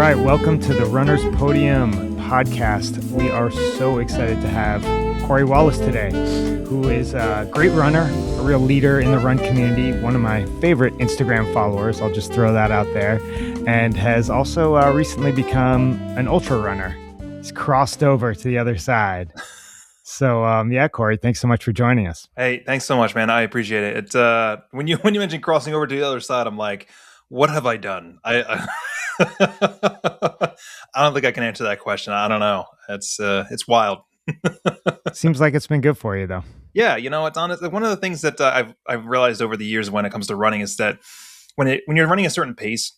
right, welcome to the Runner's Podium podcast. We are so excited to have Corey Wallace today, who is a great runner, a real leader in the run community, one of my favorite Instagram followers. I'll just throw that out there, and has also recently become an ultra runner. He's crossed over to the other side. So, Corey, thanks so much for joining us. Hey, thanks so much, man. I appreciate it. It's when you mentioned crossing over to the other side, I'm like, what have I done? I I don't think I can answer that question. I don't know. It's wild. Seems like it's been good for you, though. Yeah, it's honest. One of the things that I've realized over the years when it comes to running is that when you're running a certain pace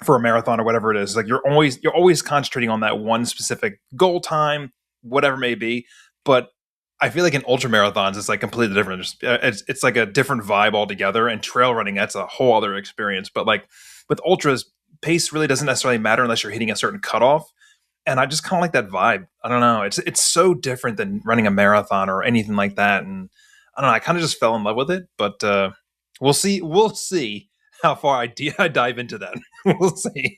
for a marathon or whatever it is, like you're always concentrating on that one specific goal time, whatever it may be. But I feel like in ultra marathons, it's like completely different. It's like a different vibe altogether. And trail running, that's a whole other experience. But like with ultras, pace really doesn't necessarily matter unless you're hitting a certain cutoff. And I just kind of like that vibe. I don't know. It's so different than running a marathon or anything like that. And I don't know. I kind of just fell in love with it. But we'll see. We'll see how far I dive into that. We'll see.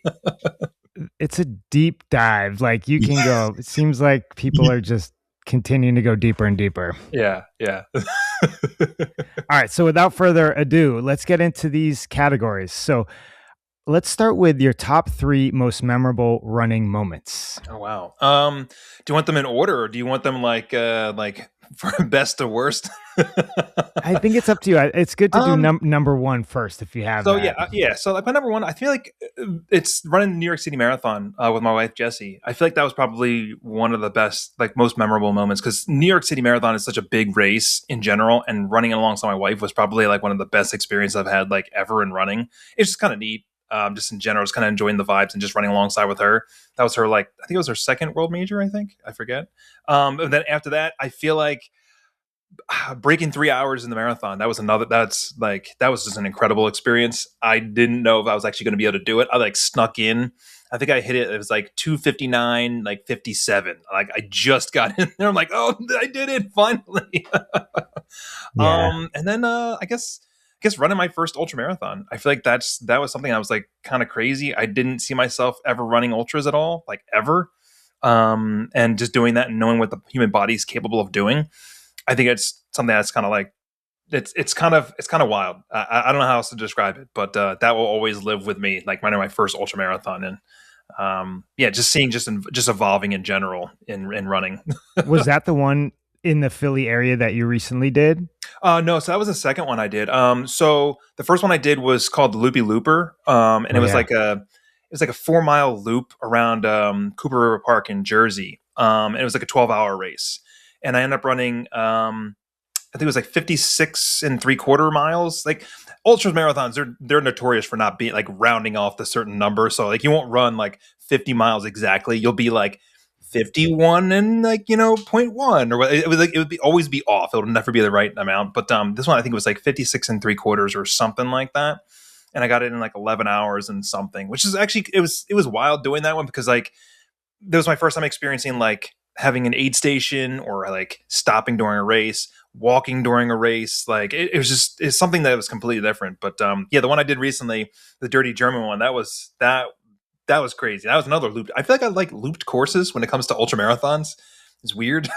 It's a deep dive. Like you can go. It seems like people are just continuing to go deeper and deeper. Yeah. All right. So without further ado, let's get into these categories. So let's start with your top 3 most memorable running moments. Oh, wow. Do you want them in order, or do you want them like from best to worst? I think it's up to you. It's good to do number 1 first if you have so that. Yeah. So like my number 1, I feel like it's running the New York City Marathon with my wife, Jessie. I feel like that was probably one of the best, like most memorable moments, because New York City Marathon is such a big race in general, and running alongside my wife was probably like one of the best experiences I've had like ever in running. It's just kind of neat. Just in general, just kind of enjoying the vibes and just running alongside with her. That was her, I think it was her second world major, I forget. And then after that, I feel like breaking 3 hours in the marathon, that was just an incredible experience. I didn't know if I was actually going to be able to do it. I snuck in. I think I hit it. It was 2:59, 57. I just got in there. I'm like, oh, I did it finally. Yeah. And then I guess running my first ultra marathon, I feel like that was something I was kind of crazy. I didn't see myself ever running ultras at all, ever. And just doing that and knowing what the human body is capable of doing, I think it's something that's kind of it's kind of wild. I don't know how else to describe it, but that will always live with me. Running my first ultra marathon, and just seeing just evolving in general in running. Was that the one in the Philly area that you recently did? No, so that was the second one I did. So the first one I did was called the Loopy Looper, and it was like a 4-mile loop around Cooper River Park in Jersey. And it was like a 12-hour race, and I ended up running I think it was 56 3/4 miles. Ultra marathons, they're notorious for not being rounding off the certain number. So you won't run 50 miles exactly. You'll be 51 and 0.1, or it would always be off. It would never be the right amount. But this one I think it was 56 3/4 or something like that. And I got it in 11 hours and something, which is actually it was wild doing that one, because that was my first time experiencing having an aid station or stopping during a race, walking during a race. It's something that was completely different. But the one I did recently, the Dirty German one, that was crazy. That was another loop. I feel like I like looped courses when it comes to ultra marathons. It's weird.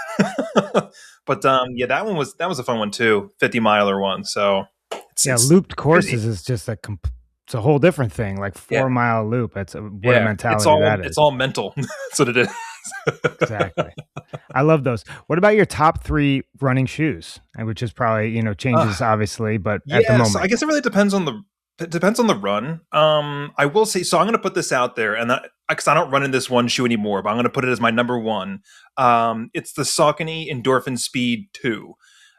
But that was a fun one too. 50-miler one. So it's looped courses is just it's a whole different thing. 4-mile loop. That's what a mentality that is. It's all mental. That's what it is. Exactly. I love those. What about your top 3 running shoes? Which is probably, changes obviously, but at the moment. So I guess it really depends on the run. I will say, so I'm going to put this out there, and because I don't run in this one shoe anymore, but I'm going to put it as my number 1. It's the Saucony Endorphin Speed 2.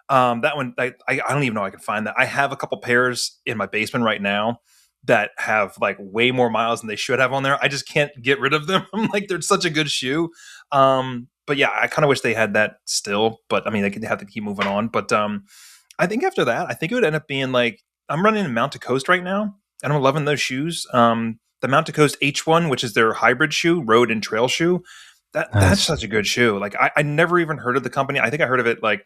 That one, I don't even know I can find that. I have a couple pairs in my basement right now that have way more miles than they should have on there. I just can't get rid of them. I'm they're such a good shoe. But yeah, I kind of wish they had that still, but I mean, they could have to keep moving on. But I think after that, I think it would end up being I'm running in Mount to Coast right now, and I'm loving those shoes. The Mount to Coast H1, which is their hybrid shoe, road and trail shoe. That's such a good shoe. I never even heard of the company. I think I heard of it I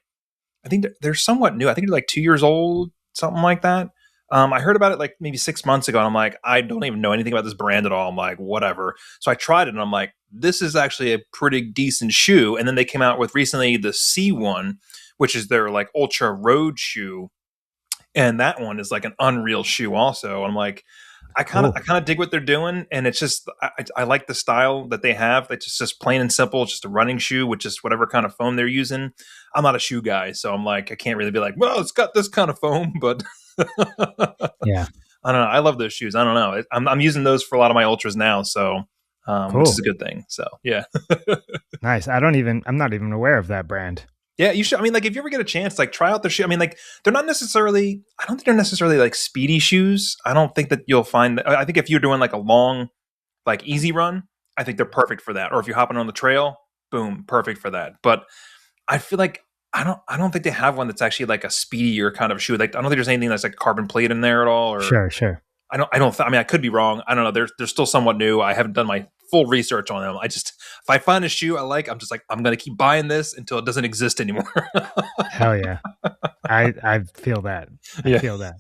think they're somewhat new. I think they're 2 years old, something like that. I heard about it like maybe 6 months ago, and I'm like, I don't even know anything about this brand at all. I'm like, whatever. So I tried it, and I'm like, this is actually a pretty decent shoe. And then they came out with recently the C1, which is their like ultra road shoe, and that one is like an unreal shoe also. I'm like, Cool. I kind of dig what they're doing, and it's just I like the style that they have. It's just plain and simple. It's just a running shoe with just whatever kind of foam they're using. I'm not a shoe guy, so I'm like, I can't really be like, well, it's got this kind of foam, but Yeah. I don't know. I love those shoes. I don't know. I'm using those for a lot of my ultras now, so which is Cool. a good thing. So yeah. Nice. I'm not even aware of that brand. Yeah, you should. I mean, like, if you ever get a chance, like, try out their shoe. I mean, like, they're not necessarily. I don't think they're necessarily like speedy shoes. I don't think that you'll find. I think if you're doing like a long, like easy run, I think they're perfect for that. Or if you're hopping on the trail, boom, perfect for that. But I feel like I don't think they have one that's actually like a speedier kind of shoe. Like, I don't think there's anything that's like carbon plate in there at all. Or Sure, sure. I mean, I could be wrong. I don't know. They're still somewhat new. I haven't done my full research on them. I just, if I find a shoe I like, I'm just like, I'm going to keep buying this until it doesn't exist anymore. Hell yeah. I feel that. I Yeah. feel that.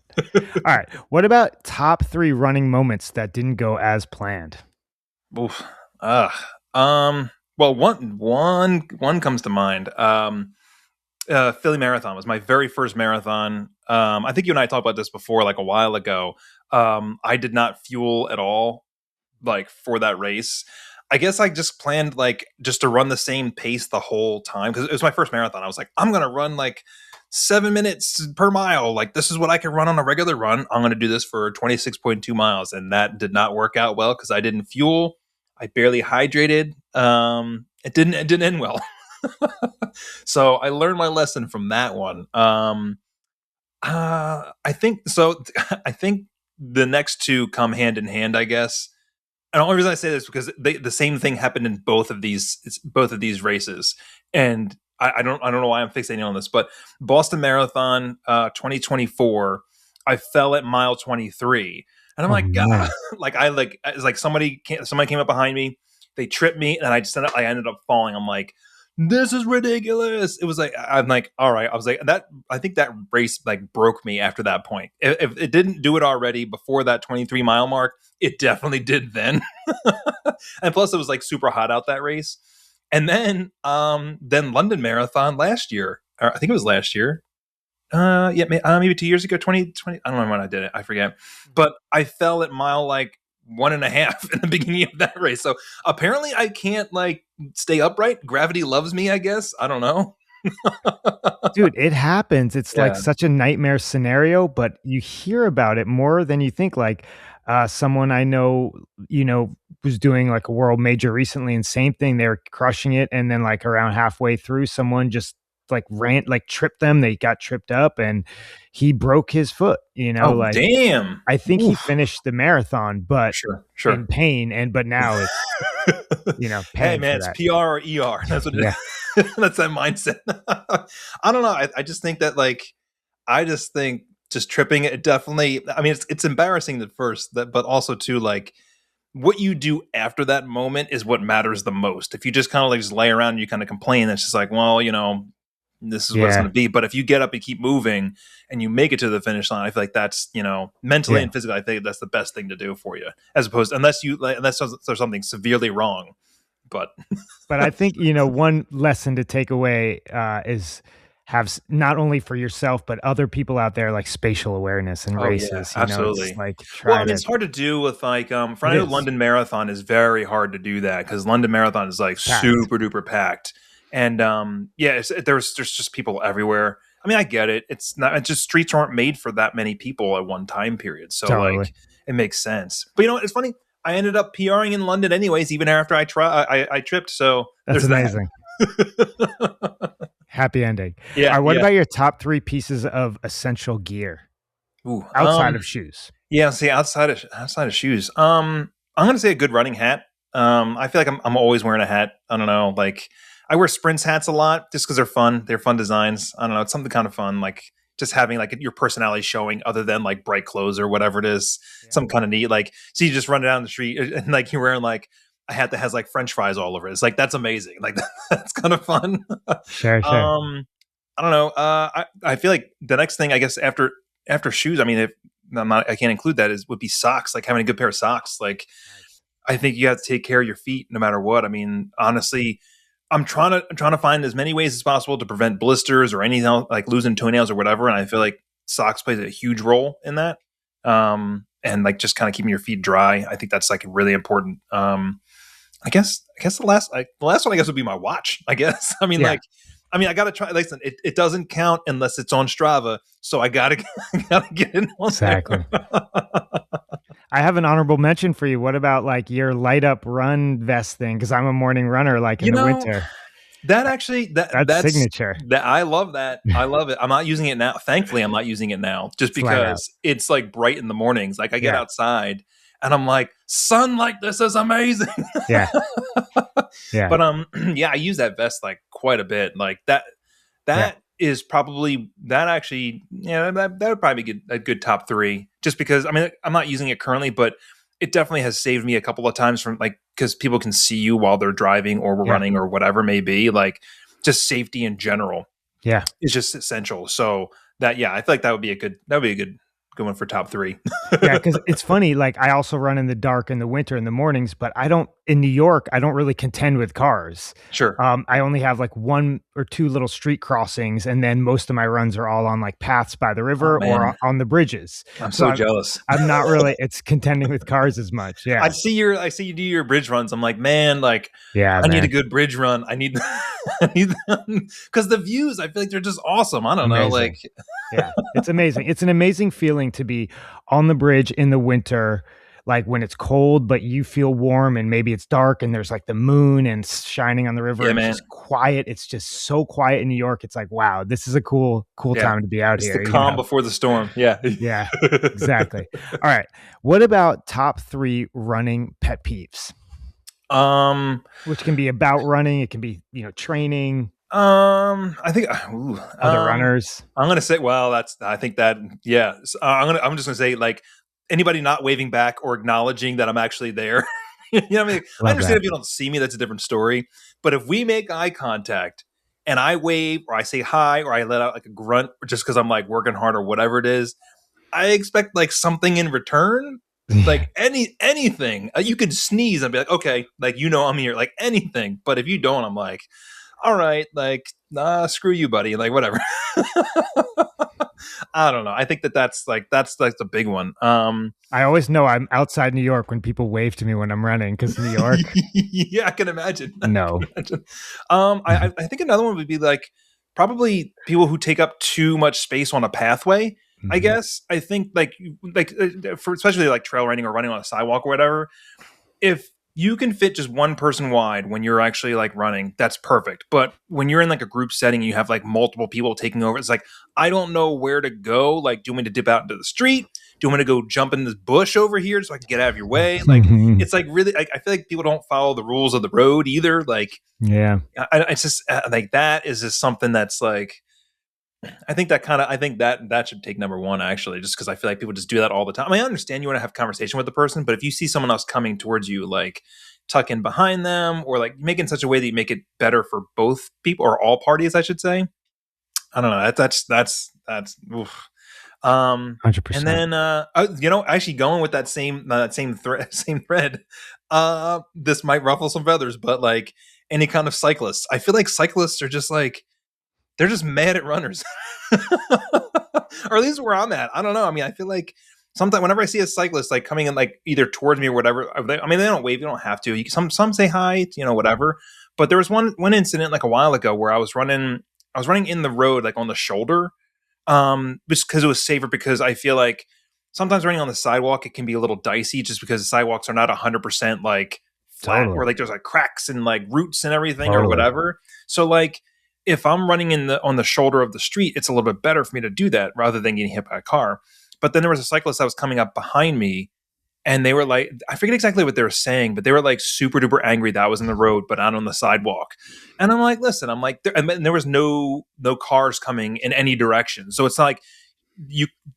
All right. What about top 3 running moments that didn't go as planned? Oof. Well, one comes to mind. Philly Marathon was my very first marathon. I think you and I talked about this before, like a while ago. I did not fuel at all, like for that race. I guess I just planned like just to run the same pace the whole time because it was my first marathon. I was like, I'm gonna run like 7 minutes per mile. Like this is what I can run on a regular run. I'm gonna do this for 26.2 miles, and that did not work out well because I didn't fuel. I barely hydrated. It didn't end well. So I learned my lesson from that one. I think so. I think the next two come hand in hand, I guess. And the only reason I say this is because the same thing happened in both of these races, and I don't know why I'm fixating on this, but Boston Marathon 2024, I fell at mile 23, and I'm Oh, like, man. God, it's like somebody came up behind me, they tripped me, and I ended up falling. I'm like, this is ridiculous. It was like, I'm like, all right. I was like, that, I think that race like broke me after that point. If it didn't do it already before that 23-mile mark, it definitely did then. And plus it was like super hot out that race. And then London Marathon last year, or I think it was last year. Yeah, maybe 2 years ago, 2020. I don't know when I did it. I forget. But I fell at mile like 1.5 in the beginning of that race. So apparently I can't like stay upright. Gravity loves me, I guess. I don't know. Dude, it happens. It's like Yeah. such a nightmare scenario, but you hear about it more than you think. Like someone I know, was doing like a world major recently, and same thing. They were crushing it, and then like around halfway through, someone just tripped them. They got tripped up, and he broke his foot. Oh, Like damn. I think he Oof. finished the marathon, but Sure. in pain, but now it's Hey paying man, for it's that. PR or ER. That's what it Yeah, is. That's that mindset. I don't know. I just think that like I just think just tripping it definitely. I mean, it's embarrassing at first, but also too like what you do after that moment is what matters the most. If you just kind of like just lay around and you kind of complain, it's just like, well, this is what it's yeah, going to be. But if you get up and keep moving and you make it to the finish line, I feel like that's, mentally yeah. and physically, I think that's the best thing to do for you, as opposed unless there's something severely wrong. But But I think, one lesson to take away is not only for yourself, but other people out there, like spatial awareness in oh yeah, races. It's absolutely. like Well, I try mean, to, it's hard to do with like, for it I know is London Marathon is very hard to do that because London Marathon is like packed. super duper packed, and yeah, there's just people everywhere. I mean, I get it. It's just streets aren't made for that many people at one time period, so Totally. like it makes sense. But it's funny. I ended up PRing in London anyways, even after I tripped. So That's there's that. amazing. Happy ending. All Yeah, right. What yeah. about your top 3 pieces of essential gear Ooh, outside of shoes? yeah. See, outside of shoes, I'm gonna say a good running hat. I feel like I'm always wearing a hat. I don't know, like I wear Sprints hats a lot just because they're fun. They're fun designs. I don't know, it's something kind of fun, like just having like your personality showing other than like bright clothes or whatever it is. Yeah. Some kind of neat, like so you just run down the street and like you're wearing like a hat that has like French fries all over it. It's like that's amazing. Like that's kind of fun. Sure, sure. I don't know. I feel like the next thing, I guess, after shoes, I mean, if I can't include that would be socks. Like having a good pair of socks. Like Nice. I think you have to take care of your feet no matter what. I mean, honestly, I'm trying to find as many ways as possible to prevent blisters or anything else, like losing toenails or whatever. And I feel like socks plays a huge role in that. And like just kind of keeping your feet dry. I think that's like really important. I guess the last one I guess would be my watch. I guess. I gotta try. Listen, it doesn't count unless it's on Strava, so I gotta get in on Exactly. I have an honorable mention for you. What about like your light up run vest thing? Because I'm a morning runner, like in the winter. That's signature. That I love that. I love it. I'm not using it now. Thankfully, I'm not using it now, just because it's like bright in the mornings. Like I get outside and I'm like, sun like this is amazing. Yeah. But I use that vest like quite a bit. Like that is probably that actually. Yeah, that would probably be a good top 3. Just because I'm not using it currently, but it definitely has saved me a couple of times from like, because people can see you while they're driving or running or whatever it may be. Like just safety in general. Yeah, is just essential. So that I feel like that would be a good one for top 3. Yeah, because it's funny. Like I also run in the dark in the winter in the mornings, but in New York, I don't really contend with cars. Sure. I only have like 1 or 2 little street crossings, and then most of my runs are all on like paths by the river or on the bridges. I'm so jealous. I'm not really contending with cars as much. Yeah. I see you do your bridge runs. I'm like, man, like I need a good bridge run. I need because the views, I feel like they're just awesome. I don't know. Like yeah, it's amazing. It's an amazing feeling to be on the bridge in the winter, like when it's cold, but you feel warm and maybe it's dark and there's like the moon and shining on the river. Yeah, and man. It's just quiet. It's just so quiet in New York. It's like, wow, this is a cool time to be out here. It's the calm before the storm. Yeah. Yeah, exactly. All right. What about top 3 running pet peeves? Which can be about running. It can be, training. I think other runners. I'm gonna say, I'm just gonna say, like, anybody not waving back or acknowledging that I'm actually there. You know what I mean? I understand if you don't see me, that's a different story. But if we make eye contact and I wave or I say hi or I let out like a grunt just because I'm like working hard or whatever it is, I expect like something in return. Like anything. You could sneeze and be like, okay, like I'm here, like anything. But if you don't, I'm like, all right, like, screw you, buddy. Like, whatever. I don't know. I think that's the big one. I always know I'm outside New York when people wave to me when I'm running, because New York. Yeah, I can imagine. No. I think another one would be like probably people who take up too much space on a pathway. I guess I think like for especially like trail running or running on a sidewalk or whatever, if you can fit just one person wide when you're actually like running, that's perfect. But when you're in like a group setting, you have like multiple people taking over. It's like, I don't know where to go. Like, do you want me to dip out into the street? Do you want me to go jump in this bush over here so I can get out of your way? Like, it's like really, I feel like people don't follow the rules of the road either. Like, yeah, it's just like, that is just something that's like, I think that should take number 1, actually, just because I feel like people just do that all the time. I understand you want to have a conversation with the person, but if you see someone else coming towards you, like tuck in behind them or like make it in such a way that you make it better for both people or all parties, I should say. I don't know. That's oof. 100%. And then, actually going with that same thread, this might ruffle some feathers, but like any kind of cyclists, I feel like cyclists are just like, they're just mad at runners. Or at least where I'm at. I don't know. I mean, I feel like sometimes whenever I see a cyclist like coming in like either towards me or whatever, they don't wave. You don't have to. Some say hi, whatever. But there was one incident like a while ago where I was running in the road, like on the shoulder, just because it was safer, because I feel like sometimes running on the sidewalk, it can be a little dicey just because the sidewalks are not 100% like flat, or like there's like cracks and like roots and everything or whatever. So like, if I'm running on the shoulder of the street, it's a little bit better for me to do that rather than getting hit by a car. But then there was a cyclist that was coming up behind me, and they were like, I forget exactly what they were saying, but they were like super duper angry that I was in the road, but not on the sidewalk. And I'm like, listen, there was no cars coming in any direction. So it's not like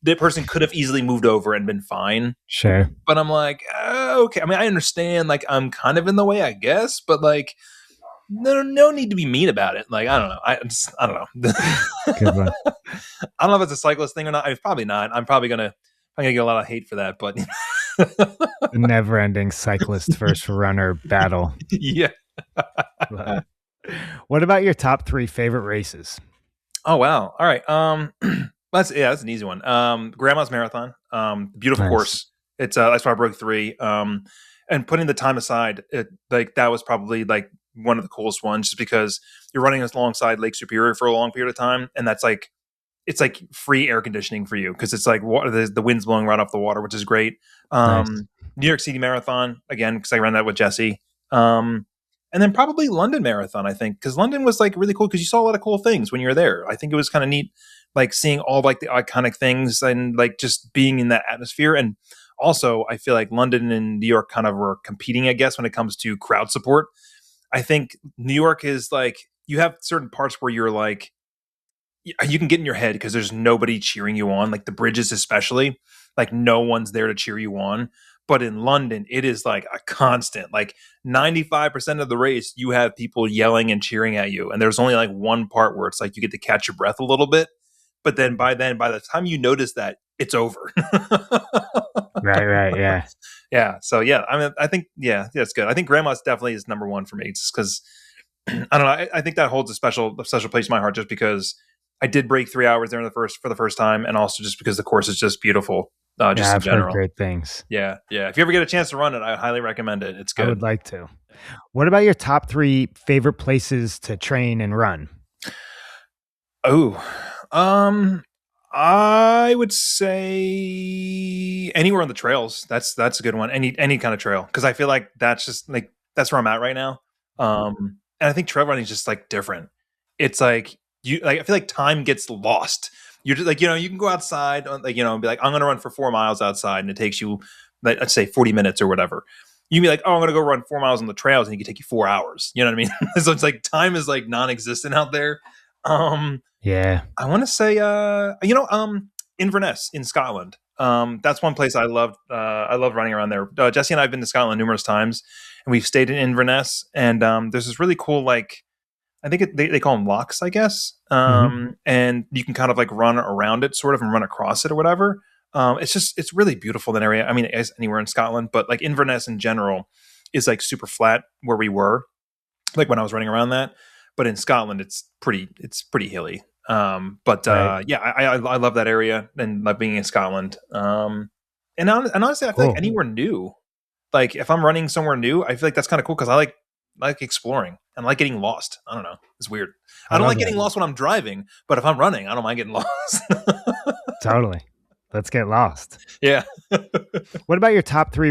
the person could have easily moved over and been fine. Sure. But I'm like, okay. I mean, I understand, like, I'm kind of in the way, I guess, but like, no need to be mean about it. Like, I don't know. I don't know. Good one. I don't know if it's a cyclist thing or not. It's probably not. I'm probably gonna I'm gonna get a lot of hate for that, but The never-ending cyclist versus runner battle. yeah. Love it. What about your top 3 favorite races? Oh wow. All right. That's an easy one. Grandma's Marathon. Beautiful Nice. course. It's that's why I broke 3. And putting the time aside, like that was probably like one of the coolest ones, just because you're running alongside Lake Superior for a long period of time, and that's like it's like free air conditioning for you because it's like the wind's blowing right off the water, which is great. Nice. New York City Marathon again because I ran that with Jesse. And then probably London Marathon, I think, because London was like really cool because you saw a lot of cool things when you were there. I think it was kind of neat, like seeing all like the iconic things and like just being in that atmosphere. And also, I feel like London and New York kind of were competing, I guess, when it comes to crowd support. I think New York is like you have certain parts where you're like you can get in your head because there's nobody cheering you on, like the bridges especially, like no one's there to cheer you on. But in London, it is like a constant, like 95% of the race, you have people yelling and cheering at you. And there's only like one part where it's like you get to catch your breath a little bit. But then, by the time you notice that, it's over. Right, yeah. Yeah. So yeah, I mean, I think it's good. I think Grandma's definitely is number one for me, just because I don't know. I think that holds a special place in my heart, just because I did break 3 hours there for the first time, and also just because the course is just beautiful, just Yeah, in I've heard general. great things. Yeah, yeah. If you ever get a chance to run it, I highly recommend it. It's I good. would like to. What about your top 3 favorite places to train and run? Oh, I would say anywhere on the trails. That's a good one. Any kind of trail, because I feel like that's just like that's where I'm at right now. And I think trail running is just like different. It's like you like I feel like time gets lost. You're just like you can go outside like and be like I'm gonna run for 4 miles outside, and it takes you like, let's say 40 minutes or whatever. You can be like, oh, I'm gonna go run 4 miles on the trails, and it can take you 4 hours. You know what I mean? So it's like time is like non-existent out there. Um, Yeah. I want to say, Inverness in Scotland. That's one place I loved. I love running around there. Jesse and I have been to Scotland numerous times, and we've stayed in Inverness. And there's this really cool, like, I think they call them locks, I guess. Mhm. And you can kind of like run around it, sort of, and run across it or whatever. It's really beautiful in that area. I mean, as anywhere in Scotland, but like Inverness in general is like super flat where we were, like when I was running around that. But in Scotland, it's pretty hilly. But Right. yeah, I love that area and love being in Scotland. And honestly, I feel like Cool. anywhere new, like if I'm running somewhere new, I feel like that's kind of cool because I like exploring and like getting lost. I don't know, it's weird. I I don't love like that. getting lost when I'm driving, but if I'm running, I don't mind getting lost. Totally. Let's get lost. Yeah. What about your top 3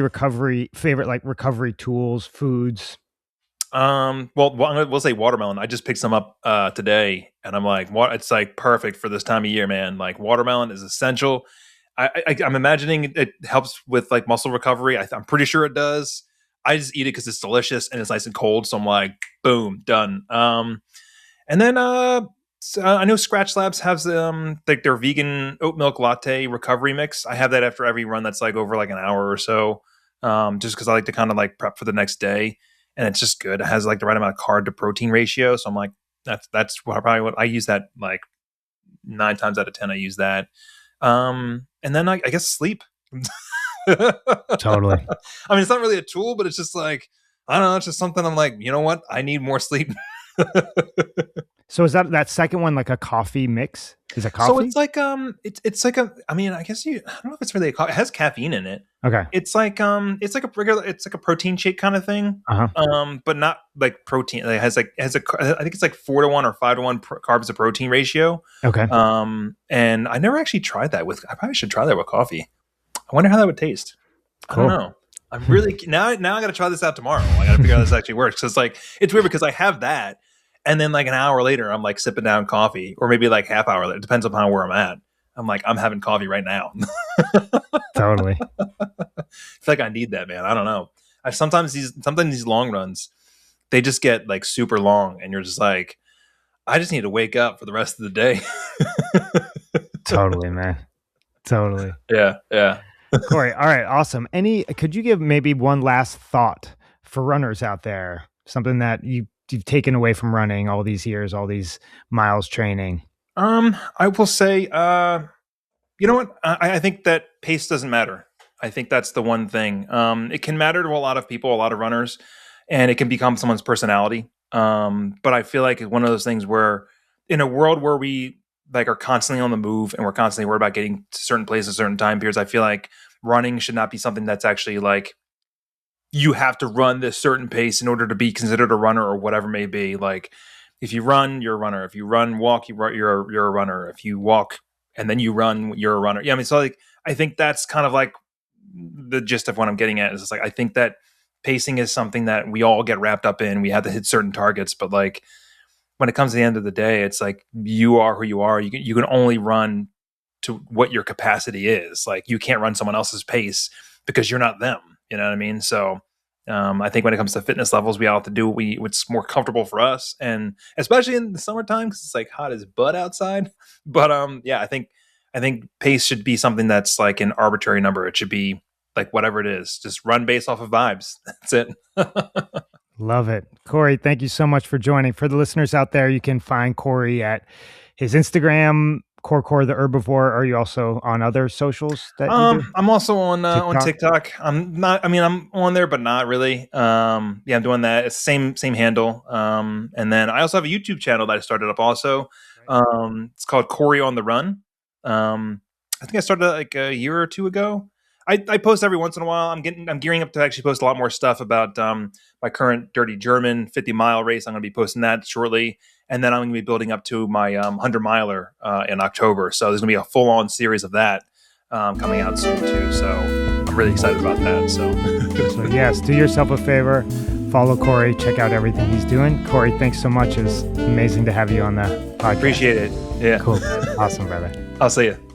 favorite like recovery tools, foods? Well, we'll say watermelon. I just picked some up today, and I'm like, what? It's like perfect for this time of year, man. Like watermelon is essential. I'm imagining it helps with like muscle recovery. I'm pretty sure it does. I just eat it because it's delicious and it's nice and cold. So I'm like, boom, done. And then I know Scratch Labs has like their vegan oat milk latte recovery mix. I have that after every run that's like over like an hour or so. Just because I like to kind of like prep for the next day, and it's just good. It has like the right amount of carb to protein ratio. So I'm like, that's what I use that like 9 times out of 10. I use that. And then I guess sleep. I Totally. mean, it's not really a tool, but it's just like I don't know. It's just something I'm like, you know what? I need more sleep. So is that second one like a coffee mix? Is it So coffee? it's like it's like a I mean I guess I don't know if it's really it has caffeine in it. Okay. It's like a regular it's like a protein shake kind of thing. Uh-huh. But not like protein. It has a I think it's like 4-to-1 or 5-to-1 carbs to protein ratio. Okay. And I never actually tried that with I probably should try that with coffee. I wonder how that would taste. I don't Cool. know. I'm really now I got to try this out tomorrow. I got to figure out how this actually works because like it's weird because I have that, and then like an hour later I'm like sipping down coffee, or maybe like half hour later. It depends upon where I'm at. I'm like I'm having coffee right now. Totally. I feel like I need that, man. I don't know. Sometimes these long runs they just get like super long, and you're just like I just need to wake up for the rest of the day. Totally, man. Totally. Yeah, yeah. Corey, all right, awesome. Could you give maybe one last thought for runners out there? Something that you've taken away from running all these years, all these miles training. I will say You know what? I think that pace doesn't matter. I think that's the one thing. It can matter to a lot of people, a lot of runners, and it can become someone's personality. But I feel like it's one of those things where, in a world where we like are constantly on the move and we're constantly worried about getting to certain places, certain time periods, I feel like running should not be something that's actually like you have to run this certain pace in order to be considered a runner or whatever it may be. Like if you run, you're a runner. If you walk, you're a runner. If you walk and then you run, you're a runner. Yeah, I mean, so like I think that's kind of like the gist of what I'm getting at. Is it's like I think that pacing is something that we all get wrapped up in. We have to hit certain targets, but like when it comes to the end of the day, it's like you are who you are. You can only run to what your capacity is. Like you can't run someone else's pace because you're not them. You know what I mean? So I think when it comes to fitness levels, we all have to do what's more comfortable for us, and especially in the summertime because it's like hot as butt outside. But yeah, I think pace should be something that's like an arbitrary number. It should be like whatever it is, just run based off of vibes. That's it. Love it. Corey, thank you so much for joining. For the listeners out there, you can find Corey at his Instagram, Core the Herbivore. Are you also on other socials that you do? I'm also on TikTok. I'm not. I mean, I'm on there, but not really. Yeah, I'm doing that. It's same handle. And then I also have a YouTube channel that I started up also. It's called Corey on the Run. I think I started like a year or two ago. I post every once in a while. I'm gearing up to actually post a lot more stuff about my current Dirty German 50-mile race. I'm going to be posting that shortly. And then I'm going to be building up to my 100-miler in October. So there's going to be a full-on series of that coming out soon too. So I'm really excited about that. So yes, do yourself a favor. Follow Corey. Check out everything he's doing. Corey, thanks so much. It's amazing to have you on the podcast. Appreciate it. Yeah. Cool. Awesome, brother. I'll see you.